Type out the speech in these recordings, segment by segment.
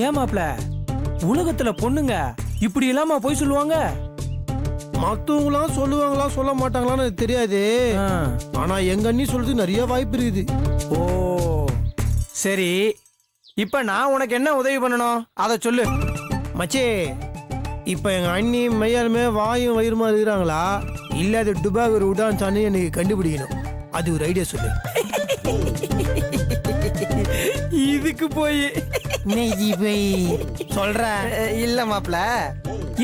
ஏன் மாப்ள, உலகத்துல பொண்ணுங்க இப்படி இல்லாம போய் சொல்லுவாங்க? மத்தவங்களாம் சொல்லுவாங்களா சொல்ல மாட்டாங்களான்னு எனக்கு தெரியாது. ஆனா எங்க அண்ணி சொல்றது நிறைய வாய்ப்பு இருக்குது. ஓ சரி, இப்ப நான் உனக்கு என்ன உதவி பண்ணணும் அத சொல்லு. மச்சே, இப்ப எங்க அண்ணி மையாலுமே வாயும் வயிறுமா இருக்கிறாங்களா இல்ல அது டுபாய் ஒரு உடான்சான்னு எனக்கு கண்டுபிடிக்கணும். அது ஒரு ஐடியா சொல்லு. இதுக்கு போய் சொல்ற இல்ல மாப்ள,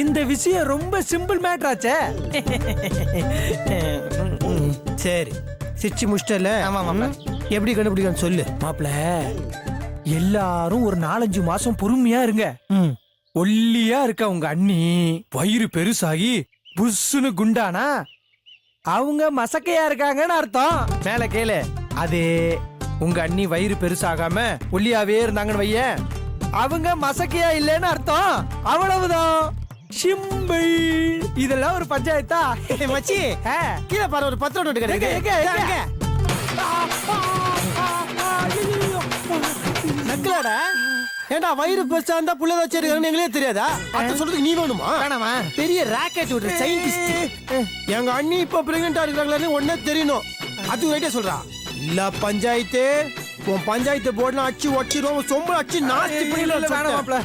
இந்த விஷயம் ரொம்ப சிம்பிள் மேட்டர் ஆச்சே. சரி, சிரிச்சு முடிச்சிட்டல? ஆமா மாப்ள. எப்படி கண்டுபிடிக்கணும் சொல்லு. மாப்ள, எல்லாரும் ஒரு 4-5 மாசம் பொறுமையா இருங்க. ஒல்லியா இருக்க உங்க அண்ணி வயிறு பெருசாகி புஷ்ஷுன்னு குண்டானா அவங்க மசக்கையா இருக்காங்கன்னு அர்த்தம். மேல கேளு. அது உங்க அண்ணி வயிறு பெருசாகாம ஒல்லியாவே இருந்தாங்கன்னு வைய, அவங்க மசக்கையா இல்லைன்னு அர்த்தம். அவ்வளவுதான், சிம்பிள். இதெல்லாம் ஒரு பஞ்சாயத்தா? மச்சி, கீழே பாரு, ஒரு 10 நோட்டு கிடையாது. நக்கலடா. ஏண்டா வயிறு பெருசா இருந்தா புள்ள வச்சிருக்காங்கன்னு எங்களே தெரியாதா? அத சொல்றதுக்கு நீ வேணுமா? வேணாமா? பெரிய ராக்கெட் விடுற சயின்டிஸ்ட். எங்க அண்ணி இப்ப பிரெக்னெண்டா இருக்காங்களான்னு ஒன்னே தெரியணும். அது ரைட்டே சொல்றா. இல்ல பஞ்சாயத்து, உன் பஞ்சாயத்து போர்டுலாம் அடிச்சு ஒச்சிரும், சொம்பு அடிச்சு நாஸ்தி பண்ணிடலாம். வேணாம் மாப்ள.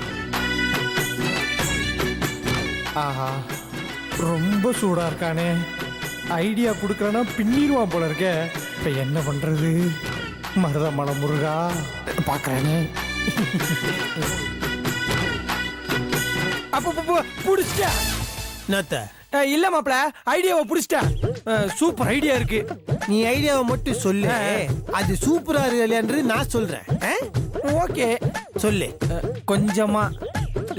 ஆஹா, ரொம்ப சூடா இருக்கானே. ஐடியா குடுக்கறனா பின்னிடுவான் போல இருக்க. இப்ப என்ன பண்றது? மருதமல முருகா பாக்குறானே. அப்ப புடிச்சிட்ட? இல்ல மாப்ள, ஐடியாவை புடிச்சிட்ட. சூப்பர் ஐடியா இருக்கு. நீ ஐடியாவை மட்டும் சொல்லு, அது சூப்பரா இல்லையான்றது நான் சொல்றேன். ஓகே சொல்லு. கொஞ்சமா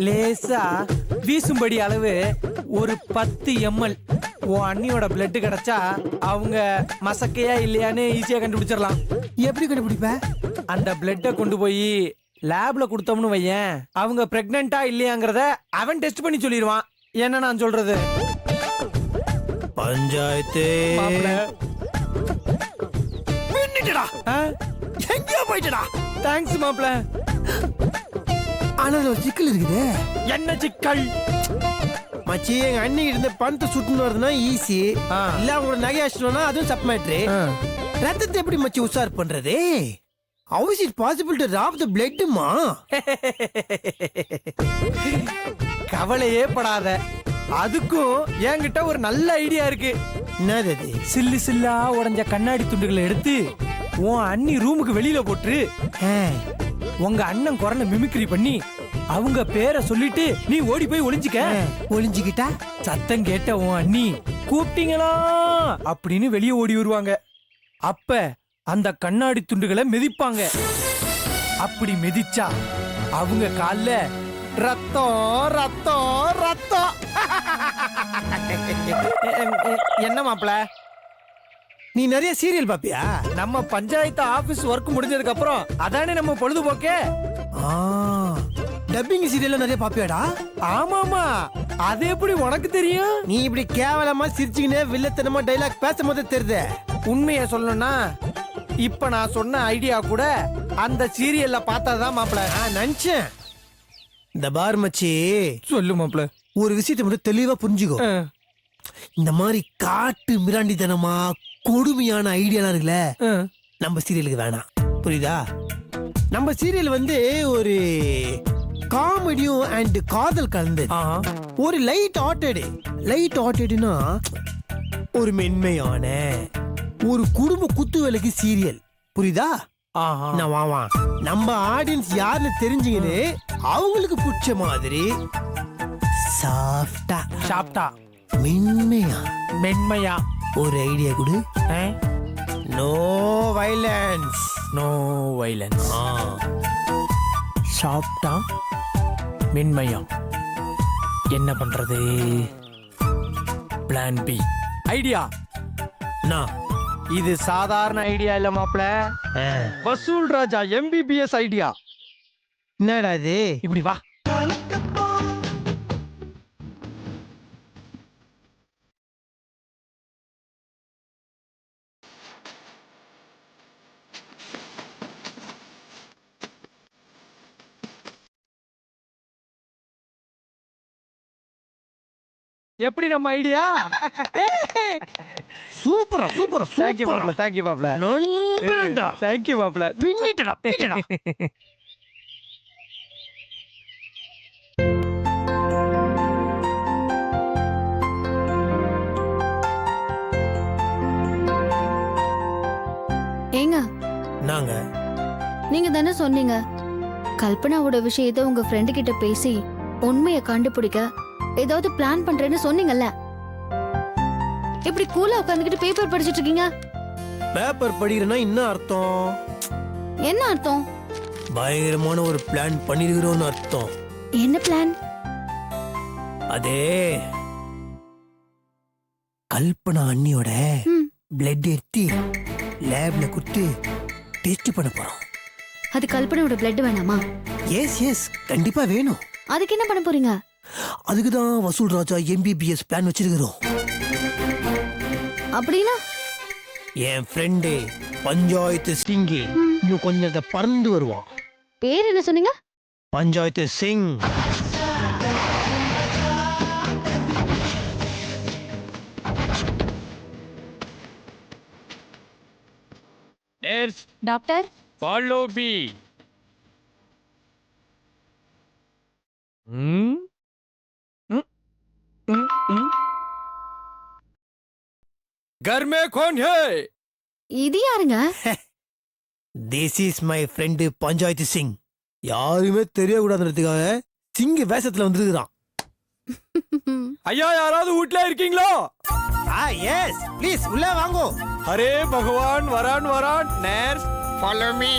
லேசா வீசும்படி அளவு ஒரு 10 ml உன் அண்ணியோட பிளட் கிடைச்சா அவங்க மசக்கையா இல்லையான்னு ஈஸியா கண்டுபிடிச்சிடலாம். எப்படி கண்டுபிடிப்ப? அந்த பிளட்டை கொண்டு போய் லேப்ல கொடுத்தோம்னு வையேன், அவங்க பிரெக்னெண்டா இல்லையாங்கிறத அவன் டெஸ்ட் பண்ணி சொல்லிடுவான். என்ன நான் சொல்றது? பஞ்சாயத்து எங்கேயோ போயிட்டடா. தேங்க்ஸ் மாப்ள. ஆனா ஒரு சிக்கல் இருக்குது. என்ன சிக்கல்? மச்சி, எங்க அண்ணி இருந்த பணத்தை சுட்டுன்னு வருதுன்னா ஈஸி. இல்ல அவங்களோட நகை அடிச்சுனா அதுவும் சப் மேட்ரு. ரத்தத்தை எப்படி மச்சி உஷார் பண்றது? How is it possible to rob the blood மா? கவலையே படாத, அதுக்கும் என்கிட்ட ஒரு நல்ல ஐடியா இருக்கு. என்னது? சில்லு சில்லா உடைஞ்ச கண்ணாடி துண்டுகளை எடுத்து உன் அண்ணி ரூமுக்கு வெளியில போட்டு உங்க அண்ணன் குரலை மிமிக்ரி பண்ணி அவங்க பேரை சொல்லிட்டு நீ ஓடி போய் ஒளிஞ்சுக்க. ஒளிஞ்சுக்கிட்டா சத்தம் கேட்ட உன் அண்ணி கூப்பிட்டீங்களா அப்படின்னு வெளியே ஓடி வருவாங்க. அப்ப அந்த கண்ணாடி துண்டுகளை மிதிப்பாங்க. அப்படி மிதிச்சா அவங்க கால்ல ரத்தம் ரத்தம் ரத்தம். என்ன மாப்ள, நீ நிறைய சீரியல் பாப்பியா? நம்ம பஞ்சாயத்து ஆபீஸ் ஒர்க் முடிஞ்சதுக்கு அப்புறம் அதானே நம்ம பொழுதுபோக்கே. டப்பிங் சீரியல் நிறைய பாப்பியாடா? ஆமாமா, அது எப்படி உனக்கு தெரியும்? நீ இப்படி கேவலமா சிரிச்சுக்கினே வில்லத்தனமா டைலாக் பேசும்போது தெரியுது. உண்மையை சொல்லணும்னா இப்ப நான் சொன்ன ஐடியா கூட அந்த சீரியல்ல பார்த்ததான் மாப்ள. நான் நினைச்சேன். இந்த பார் மச்சி, சொல்லு மாப்ள. ஒரு விஷயத்தை மட்டும் தெளிவா புரிஞ்சுக்கோ. இந்த மாதிரி காட்டு மிராண்டித்தனமா கொடுமையான ஐடியாலாம் இருக்குல்ல, நம்ம சீரியலுக்கு வேணாம். புரியுதா? நம்ம சீரியல் வந்து ஒரு காமெடியும் அண்ட் காதல் கலந்து ஒரு லைட் ஹார்ட்டட்னா ஒரு மென்மையான ஒரு குடும்ப குத்து வேலைக்கு சீரியல். புரியுதா? வா நம்ம ஆடியன்ஸ் யாருன்னு தெரிஞ்சுக்கின்னு அவங்களுக்கு பிடிச்ச மாதிரி சாஃப்டா மென்மையா ஒரு ஐடியா கொடு. No violence. சாப்பிட்டா மென்மையா. என்ன பண்றது? Plan B idea. இது சாதாரண ஐடியா இல்ல மாப்ள, வசூல் ராஜா MBBS ஐடியா. என்னடா இது? இப்படி வா. எப்படி நம்ம ஐடியா? சூப்பரா சூப்பரா தேங்க்யூ மாப்ள, தேங்க்யூ மாப்ள, தேங்க்யூ மாப்ள. ஏங்க, நாங்க நீங்க தானே சொன்னீங்க கல்பனாவோட விஷயத்தை உங்க ஃப்ரெண்டு கிட்ட பேசி உண்மையை கண்டுபிடிக்க ஏதாவது பிளான் பண்றேன்னு சொன்னீங்கல்ல. இப்படி கூலா உட்காந்துக்கிட்டு பேப்பர் படிச்சிட்டு இருக்கீங்க. பேப்பர் படிக்கிறேன்னா என்ன அர்த்தம்? என்ன அர்த்தம்? பயங்கரமான ஒரு பிளான் பண்ணிருக்கிறோம்னு அர்த்தம். என்ன பிளான்? அதே கல்பனா அண்ணியோட ம், பிளட் எடுத்து லேப்ல குடுத்து டெஸ்ட் பண்ண போறோம். அது கல்பனாவோட பிளட் வேணாமா? எஸ் எஸ் கண்டிப்பா வேணும். அதுக்கு என்ன பண்ண போறீங்க? அதுக்குதான் வசூல் ராஜா MBBS பிளான் வச்சிருக்கிறோம். அப்படின்னா என் ஃப்ரெண்டு பஞ்சாயத்து சிங்கி இன்னும் கொஞ்சம் பறந்து வருவான். பேர் என்ன சொன்னீங்க? Panchayat Singh. Nurse, doctor, follow me. घर में कौन है? இது யாருங்க? This is my friend panchayat Singh. யாருமே தெரியக்கூடாதுன்றதுக்காக சிங் வேஷத்துல வந்துருக்கான். ஐயா, யாராவது வீட்ல இருக்கீங்களோ? எஸ் ப்ளீஸ் உள்ள வாங்கோ. அரே பகவான், வரான் வரான். Nurse, follow me.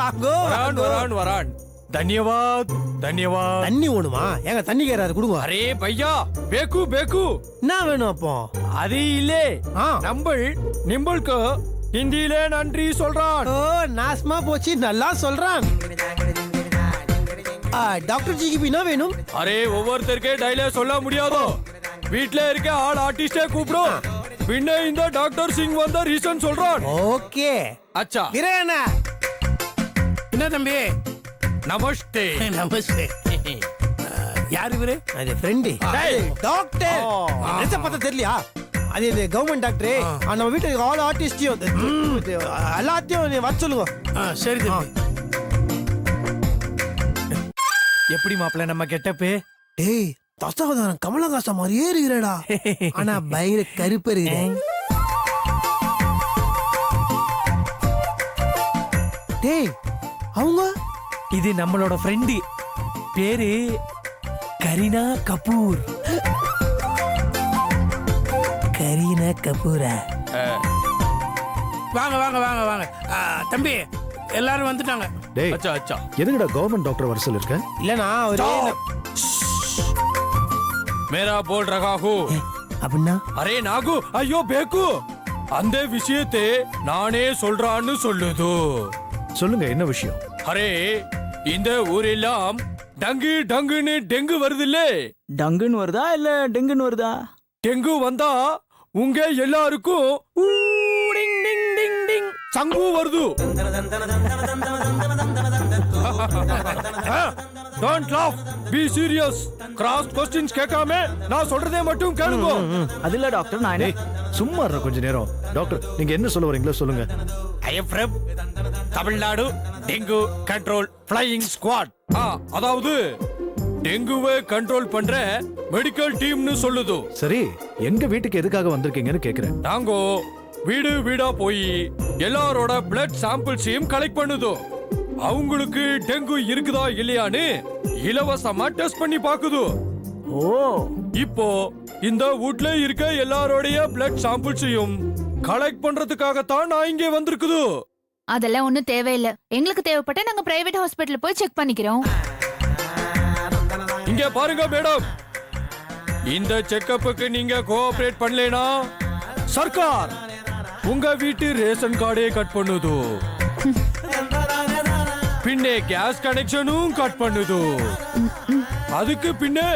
வாங்கோ வரான் வரான் வரான். தன்யவாத் தன்யவாத். தண்ணி ஓடுமா? ஏங்க தண்ணி கேறாரு கொடுங்க. அரே பையா, பேக்கு பேக்கு. என்ன வேணும் அப்போ? அது இல்லே, ஆ. நம்பள் நிம்பளுக்கு ஹிந்தியில நன்றி சொல்றான். ஓ நாஸ்மா போச்சு, நல்லா சொல்றான். டாக்டர் ஜிக்கு என்ன வேணும்? அரே ஒவ்வொருத்தருக்கே டைலாக் சொல்ல முடியாதோ. வீட்ல இருக்க ஆள் ஆர்டிஸ்டே கூப்பிடும். பின்ன இந்த டாக்டர் சிங் வந்த ரீசன் சொல்றான். ஓகே அச்சா, கிரேனா. என்ன தம்பி? நமஸ்தே. நமஸ்தே. யாரு இவரு? அது ஃப்ரெண்டு. டாக்டர் என்ன பார்த்தா தெரியலையா? அது இந்த கவர்மெண்ட் டாக்டர். நம்ம வீட்டுக்கு ஆல் ஆர்டிஸ்டையும் எல்லாத்தையும் நீ வர சொல்லுங்க. சரி தம்பி. எப்படி மாப்பிள்ள நம்ம கெட்டப்பு? டேய் தசாவதாரம் கமலஹாசன் மாதிரியே இருக்கிறடா. ஆனா பயங்கர கருப்பு இருக்கு. டேய் அவங்க இது நம்மளோட ஃப்ரெண்டு, பேரு கரீனா கபூர். கரீனா கபூரா? வாங்க வாங்க வாங்க வாங்க. தம்பி எல்லாரும் வந்துட்டாங்க. டேய், அச்சா அச்சா. எதுக்குடா கவர்மெண்ட் டாக்டர் வரிசையில் இருக்க? இல்லனா ஒரு மேரா போல் ரகா ஹூ. அப்படின்னா அரே நாகு, ஐயோ பேக்கு, அந்த விஷயத்தை நானே சொல்றான்னு சொல்லுது. சொல்லுங்க, என்ன விஷயம்? அரே இந்த ஊரெல்லாம் டங்கு டங்குன்னு டெங்கு வருது இல்ல? டங்குன்னு வருதா இல்ல டெங்குன்னு வருதா? டெங்கு வந்தா உங்க எல்லாருக்கும் ஊ டிங் டிங் டிங் டிங் சங்கு வருது. Don't laugh, be serious. Cross questions கேட்காம நான் சொல்றதே மட்டும் கேளுங்க. அது இல்ல டாக்டர், நான் டேய், சும்மா இருடா கொஞ்ச நேரம். டாக்டர், நீங்க என்ன சொல்ல வரீங்களோ சொல்லுங்க. I am from Tamil Nadu dengue control flying squad. அதாவது டெங்குவை கண்ட்ரோல் பண்ற மெடிக்கல் டீம்னு சொல்லுது. சரி, எங்க வீட்டுக்கு எதுக்காக வந்திருக்கீங்கன்னு கேக்குறேன். நாங்க வீடு வீடா போய் எல்லாரோட பிளட் சாம்பிள்ஸையும் கலெக்ட் பண்ணுதோ. அவங்களுக்கு டெங்கு இருக்குதா இல்லையான்னு இலவசமா டெஸ்ட் பண்ணி பாக்குது. ஓ, இப்போ இந்த வீட்ல இருக்க எல்லாரோடைய பிளட் சாம்பிள்ஸையும் கலெக்ட் பண்றதுக்காகத்தான் நான் இங்கே வந்திருக்குது. அதெல்லாம் ஒண்ணும் தேவையில்லை. எங்களுக்கு தேவைப்பட்ட நாங்க பிரைவேட் ஹாஸ்பிடல்ல போய் செக் பண்ணிக்கிறோம். இங்க பாருங்க மேடம், இந்த செக்கப்புக்கு நீங்க கோஆபரேட் பண்ணலேனா சர்க்கார் உங்க வீட்டு ரேஷன் கார்டே கட் பண்ணுது, பின்னே கேஸ் கனெக்ஷனும் கட் பண்ணுது, அதுக்கு பின்னே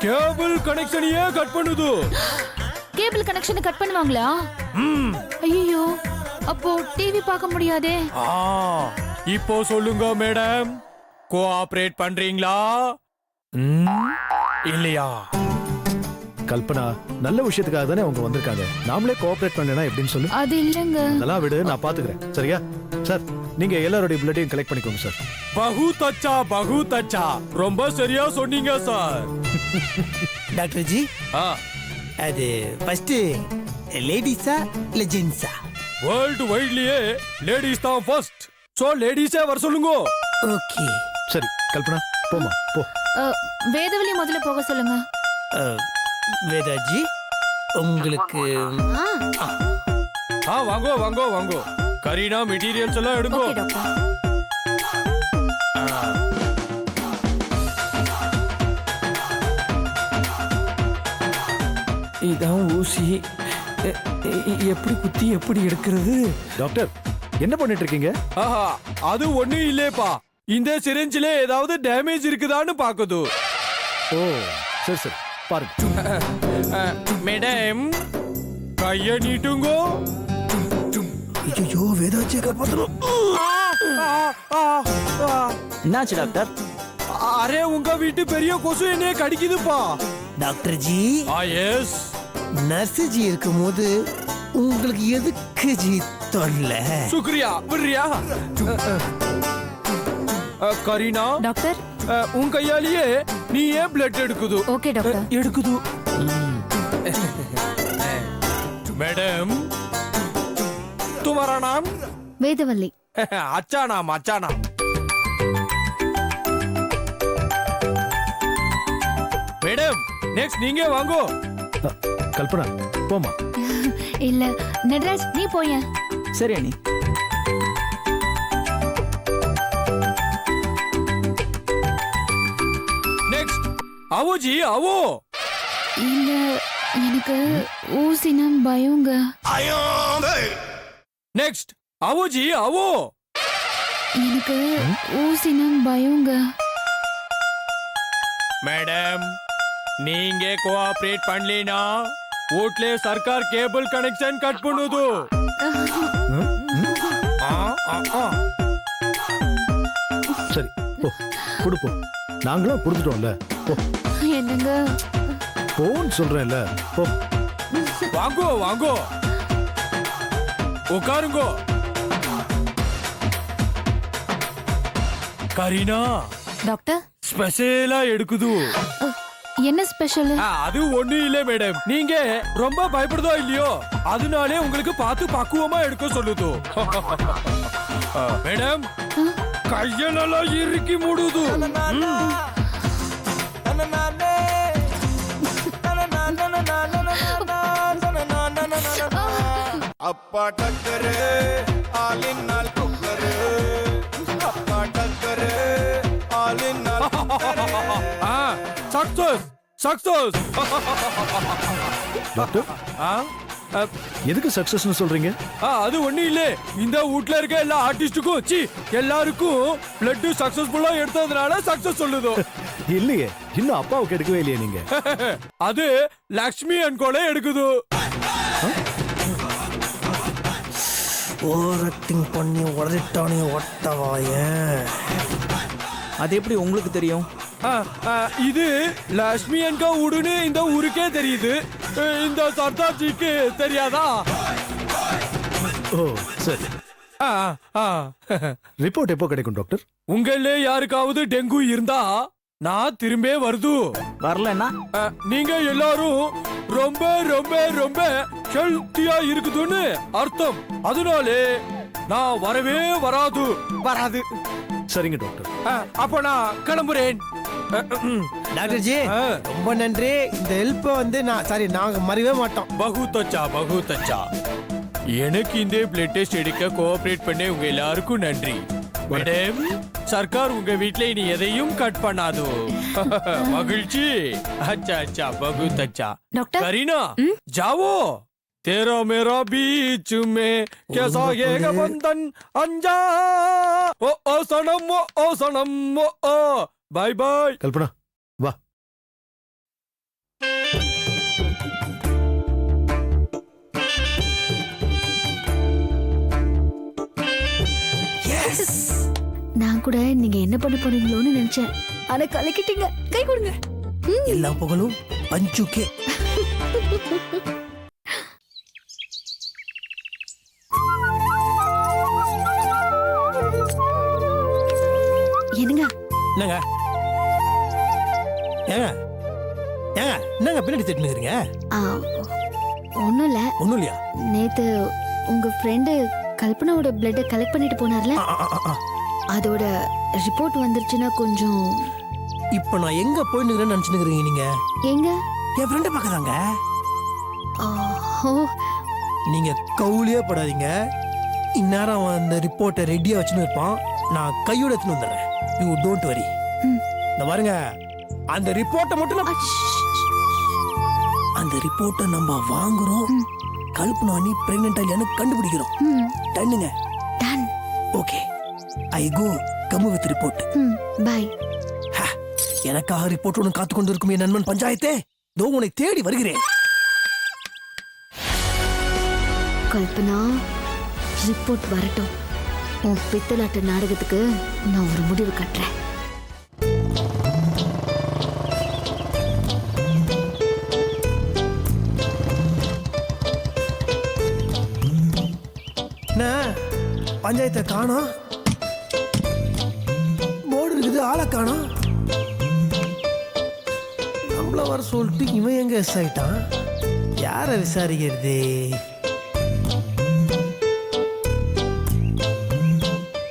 கேபிள் கனெக்ஷனையே கட் பண்ணுது. கேபிள் கனெக்ஷன் கட் பண்ணுவாங்களா? ஐயோ, அப்போ டிவி பார்க்க முடியாதே. இப்போ சொல்லுங்க மேடம், கோஆபரேட் பண்றீங்களா? இல்லையா? கல்பனா நல்ல விஷயத்துக்காக தானே அவங்க வந்திருக்காங்க. நாமளே கோஆபரேட் பண்ணலனா எப்படின்னு சொல்லு. அது இல்லங்க. அதெல்லாம் விடு, நான் பாத்துக்கிறேன். சரியா சார்? நீங்க எல்லாரோட பிளட்டையும் கலெக்ட் பண்ணிக்கோங்க சார். பகுத் அச்சா, ரொம்ப சரியா சொன்னீங்க சார். டாக்டர் ஜி, அது ஃபர்ஸ்ட் லேடிஸா இல்ல ஜென்ஸா? வேர்ல்டு வைட்லயே லேடிஸ் தான் ஃபர்ஸ்ட். சோ லேடிஸே வர சொல்லுங்க. ஓகே. சரி கல்பனா போமா போ. வேதவழி முதல்ல போக சொல்லுங்க. வேதாஜி, உங்களுக்கு வாங்கோ. கரீனா மெட்டீரியல்ஸ் எல்லாம் எடுங்கோ. Okay doctor. இதான் ஊசி. எப்படி குத்தி எப்படி எடுக்கிறது? டாக்டர் என்ன பண்ணிட்டு இருக்கீங்க? ஆஹா, அது ஒண்ணு இல்லேப்பா. இந்த சிரிஞ்சில ஏதாவது டேமேஜ் இருக்குதான்னு பாக்குது. ஓ சரி சரி பாருங்க. மேடம் கைய நீட்டுங்கோ. ஐயோ வேதாஜி காப்பாத்தணும். என்னாச்சு டாக்டர்? அரே உங்க வீட்டு பெரிய கொசு என்னைய கடிக்குதுப்பா. Doctor ji, yes. Nurse ji இருக்கும்போது உங்களுக்கு எதுக்கு ஜி தொல்லை? சுக்ரியா விடுறியா? கரீனா டாக்டர். உன் கையாலேயே நீ ஏன் பிளட் எடுக்குது? Okay doctor. எடுக்குது. मैडम तुम्हारा नाम? வேதவல்லி. अच्छा नाम. மேடம் நெக்ஸ்ட் நீங்க வாங்கோ. கல்பனா போமா. இல்ல நடராஜ் நீ போய. சரி அண்ணி. நெக்ஸ்ட் आवो जी आवो. இல்ல எனக்கு ஊசினா பயங்க. நெக்ஸ்ட் आवो जी आवो. எனக்கு ஊசினா பயங்க. மேடம் நீங்க கோஆபரேட் பண்ணலனா வீட்ல சர்க்கார் கேபிள் கனெக்ஷன் கட் பண்ணுது. சரி போ கொடுப்போ. நாங்களும் கொடுத்துட்டோம்ல. போ என்னங்க போன்னு சொல்றேன்ல. போ வாங்கோ உட்காருங்கோ. கரீனா டாக்டர். ஸ்பெஷலா எடுக்குது. என்ன ஸ்பெஷல்? அது ஒண்ணு இல்ல மேடம், நீங்க ரொம்ப பயப்படுதோ இல்லையோ அதனாலே உங்களுக்கு பார்த்து பக்குவமா எடுக்க சொல்லுது. மேடம் கைய நல்லா இறுக்கி மூடுது. அப்பா டக்கரு ஆலின் நாள் குக்கரு. அப்பா டக்கரு ஆலின் நாள் சக்சஸ். டாக்டர் எதுக்கு சக்சஸ்னு சொல்றீங்க? அது ஒண்ணு இல்ல, இந்த வீட்ல இருக்க எல்லா ஆர்டிஸ்டுக்கும் எல்லாருக்கும் பிளட் சக்சஸ்ஃபுல்லா எடுத்ததுனால சக்சஸ் சொல்லுதோ. இல்லையே, இன்னும் அப்பாவுக்கு எடுக்கவே இல்லையே நீங்க. அது லக்ஷ்மி அன்கோல எடுக்குது. ஓவர் ஆக்டிங் பண்ணி உடலிட்டானே ஒட்டவாய. அது எப்படி உங்களுக்கு தெரியும்? இது லட்சுமி அன்கா ஊடுன்னு இந்த ஊருக்கே தெரியுது, இந்த சர்தார்ஜிக்கு தெரியாதா? ஓ சரி. ரிப்போர்ட் எப்போ கிடைக்கும் டாக்டர்? உங்களே யாருக்காவது டெங்கு இருந்தா நான் திரும்ப வருது. வரலன்னா நீங்க எல்லாரும் ரொம்ப ரொம்ப ரொம்ப ஹெல்த்தியா இருக்குதுன்னு அர்த்தம். அதனாலே நான் வரவே வராது. சரிங்க டாக்டர். அப்ப நான் கிளம்புறேன். டாக்டர் ஜி ரொம்ப நன்றி. இந்த ஹெல்ப் வந்து நாங்க மறவே மாட்டோம். பகுத் அச்சா. எனக்கு இந்த பிளட் டெஸ்ட் எடுக்க கோஆபரேட் பண்ண உங்க எல்லாருக்கும் நன்றி. மேடம் சர்க்கார் உங்க வீட்ல இனி எதையும் கட் பண்ணாது. மகிழ்ச்சி. अच्छा बहुत अच्छा. டாக்டர். करीना जाओ. तेरा मेरा बीच में कैसा ये बंधन अंजा. ओ सनम ओ बाय बाय. கல்பனா வா. நான் கூட நீங்க என்ன பண்ண போறீங்களோன்னு நினைச்சேன். ஆனா கலக்கிட்டீங்க. கை கொடுங்க. எல்லா புகழும் பஞ்சுக்கே. என்னங்க என்னங்க ஏங்க ஏங்க என்னங்க பின்னாடி திட்டுனுக்குறீங்க? ஒன்றும் இல்லை. ஒண்ணும் இல்லையா? நேத்து உங்க ஃப்ரெண்டு கல்பனாவோட பிளட்டை கலெக்ட் பண்ணிட்டு போனார்ல, அதோட ரிப்போர்ட் வந்துருச்சுன்னா கொஞ்சம். இப்ப நான் எங்க போயின்னு நினைச்சுக்கிறீங்க நீங்க? எங்க? என் ஃப்ரெண்டை பார்க்கதாங்க. ஓ, நீங்க கவுலியே படாதீங்க. இந்நேரம் அவன் அந்த ரிப்போர்ட்டை ரெடியா வச்சுன்னு இருப்பான். நான் கையோட எடுத்துன்னு வந்துடுறேன். You don't worry. இந்த பாருங்க, அந்த ரிப்போர்ட்டை மட்டும் அந்த ரிப்போர்ட்டை நம்ம வாங்குறோம். கல்பனா நீ பிரெக்னென்ட் இல்லையான்னு கண்டுபிடிக்கிறோம். டன்னுங்க. Done. Okay, I go come with report. Bye. எனக்காக ரிப்போர்ட் ஒன்று காத்து கொண்டு இருக்கும் என் நண்பன் பஞ்சாயத்தே. தோ உன்னை தேடி வருகிறேன். கல்பனா, ரிப்போர்ட் வரட்டும். உன் பித்தலாட்ட நாடகத்துக்கு நான் ஒரு முடிவு கட்டுறேன். என்ன பஞ்சாயத்தை காணோம், போர்டு இருக்குது, ஆளை காணோம். நம்மள வர சொல்லிட்டு இவன் எங்க எஸ் ஆயிட்டான்? யார விசாரிக்கிறது?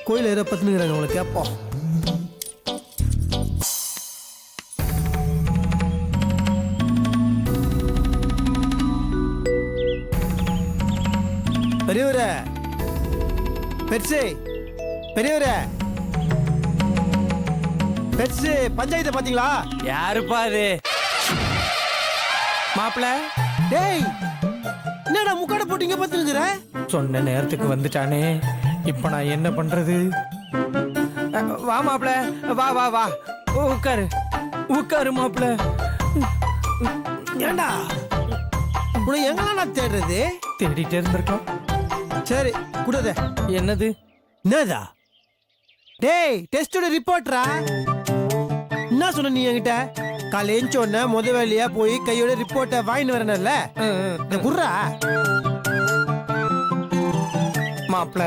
கோயில ஏற பத்துனுங்கிறாங்க, அவங்களை கேட்போம். பெரியவரே, பெருசு பெரியவரே, பெருசு பஞ்சாயத்தை பாத்தீங்களா? யாருப்பா அது? மாப்பிள, டேய் என்னடா முக்காட போட்டு இங்க பாத்துக்கிற? சொன்ன நேரத்துக்கு வந்துட்டானே, இப்ப நான் என்ன பண்றது? வா மாப்பிள, வா வா வா, உட்காரு உட்காரு மாப்பிள. ஏண்டா உன்னை எங்கெல்லாம் நான் தேடுறது? தேடிட்டே இருந்திருக்கோம். சரி குடுத. என்னது? என்னதா? டேய் டெஸ்டோட ரிப்போர்ட்ரா. என்ன சொன்ன நீ என்கிட்ட? காலை ஏஞ்சோன்ன முத வேலையா போய் கையோட ரிப்போர்ட்டை வாங்கிட்டு வரணும்ல, குர்ரா. மாப்பிள,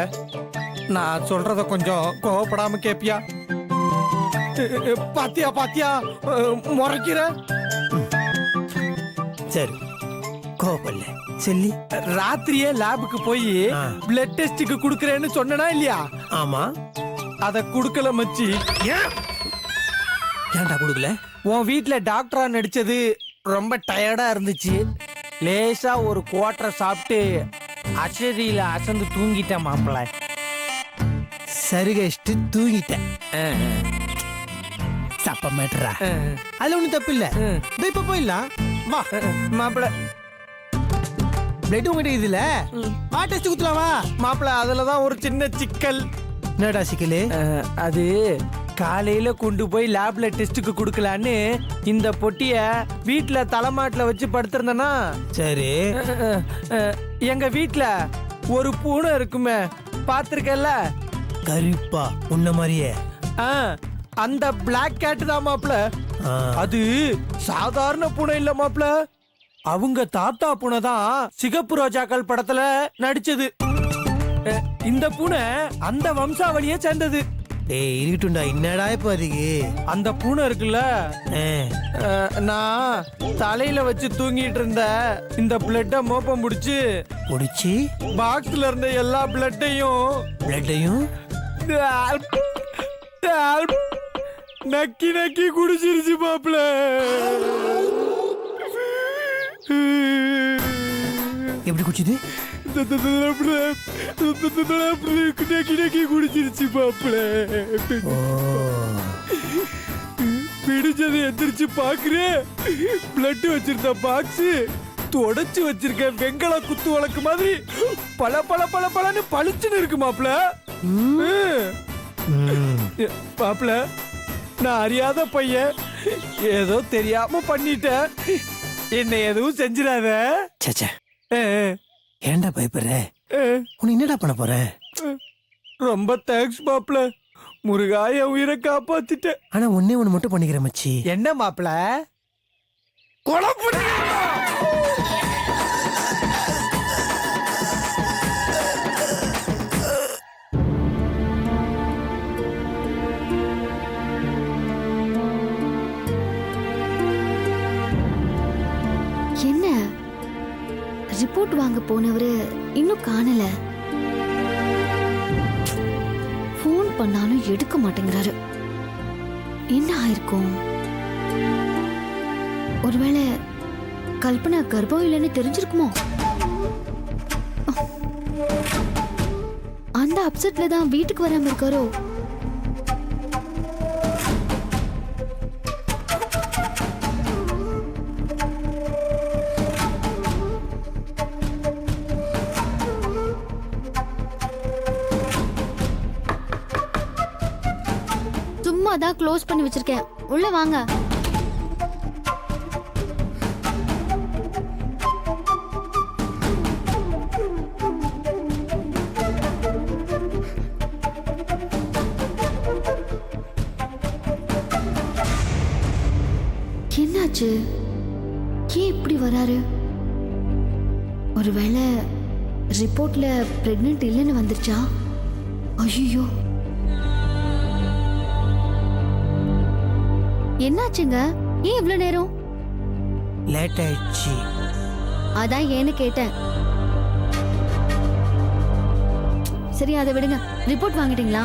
நான் சொல்றத கொஞ்சம் கோவப்படாம கேப்பியா? பாத்தியா பாத்தியா முறைக்கிற? சரி கோவப்படல செல்லி. ராத்திரியே லேபுக்கு போய் பிளட் டெஸ்டுக்கு குடுக்கறேன்னு சொன்னனா இல்லையா? ஆமா. அத குடுக்கல மச்சி. ஏன்டா குடுக்கல? உன் வீட்ல டாக்டரா நடிச்சது ரொம்ப டயர்டா இருந்துச்சு. லேசா ஒரு குவார்டரை சாப்பிட்டு அசதியில அசந்து தூங்கிட்டேன் மாப்பிள. சரிகஷ்டு தூங்கிட்டேன். சப்ப மேட்டரா, அதுல ஒண்ணும் தப்பு இல்ல. இப்ப போயிடலாம் வா. மாப்பிள, பிளட் உங்ககிட்ட இதுல வா, டெஸ்ட் குத்துலாம் வா. மாப்பிள, அதுலதான் ஒரு சின்ன சிக்கல். என்னடா சிக்கலு? அது காலையில கொண்டு போய் லேப்ல டெஸ்டுக்கு கொடுக்கலான்னு இந்த பொட்டிய வீட்ல தலைமாட்டுல வச்சு படுத்திருந்தனா. சரி. எங்க வீட்ல ஒரு பூனை இருக்குமே, பாத்திருக்கல? கருப்பா உன்ன மாதிரியே. அந்த பிளாக் கேட் தான் மாப்ள. அது சாதாரண பூனை இல்ல மாப்ள. அவங்க தாத்தா பூனை தான் சிகப்பு ரோஜாக்கள் படத்துல நடிச்சது. இந்த பூனை அந்த வம்சாவளியை சேர்ந்தது. டேய் இருக்கட்டும்டா, என்னடா இப்ப அதுக்கு? அந்த பூனை இருக்குல்ல, நான் தலையில வச்சு தூங்கிட்டு இருந்த இந்த பிளட்ட மோப்பம் முடிச்சு பாக்ஸ்ல இருந்த எல்லா பிளட்டையும் நக்கி நக்கி குடிச்சிருச்சு மாப்ள. எப்படி குடிச்சது? நக்கி நக்கி குடிச்சிருச்சு மாப்ள. பிடிச்சது எந்திரிச்சு பாக்குறேன், பிளட் வச்சிருந்த பாக்ஸ் தொடச்சு வச்சிருக்க வெங்கல குத்து வழக்கு மாதிரி பல பல பல பலன்னு பளிச்சுன்னு இருக்கு மாப்ள. மாப்ள, நான் அறியாத பையன், ஏதோ தெரியாம பண்ணிட்டேன். என்ன எதுவும் செஞ்சிடாத. ஏன்டா பயப்படுற? உன்னை என்னடா பண்ண போற? ரொம்ப தேங்க்ஸ் மாப்ள, முருகா என் உயிரை காப்பாத்திட்ட. ஆனா ஒண்ணே ஒண்ணு மட்டும் பண்ணிக்கிறேன் மச்சி. என்ன மாப்ள? கொலை பண்ணி என்ன ரிப்போர்ட் வாங்க போனவரு இன்னும் காணல. ஃபோன் பண்ணாலும் எடுக்க மாட்டேங்கிறாரு. என்ன ஆயிருக்கும்? ஒருவேளை கல்பனா கர்ப்பம் இல்லைன்னு தெரிஞ்சிருக்குமோ? அந்த அப்செட்ல தான் வீட்டுக்கு வராம இருக்காரோ? சும்மா தான் க்ளோஸ் பண்ணி வச்சிருக்கேன். உள்ள வாங்க. என்னாச்சு? ஏன் இப்படி வராரு? ஒருவேளை ரிப்போர்ட்ல பிரெக்னென்ட் இல்லைன்னு வந்துருச்சா? ஐயோ, என்னாச்சுங்க? ஏன் இவ்வளவு நேரம்? லேட் ஆயிடுச்சு. அதான் ஏன்னு கேட்டேன். சரி, அதை விடுங்க. ரிப்போர்ட் வாங்கிட்டீங்களா?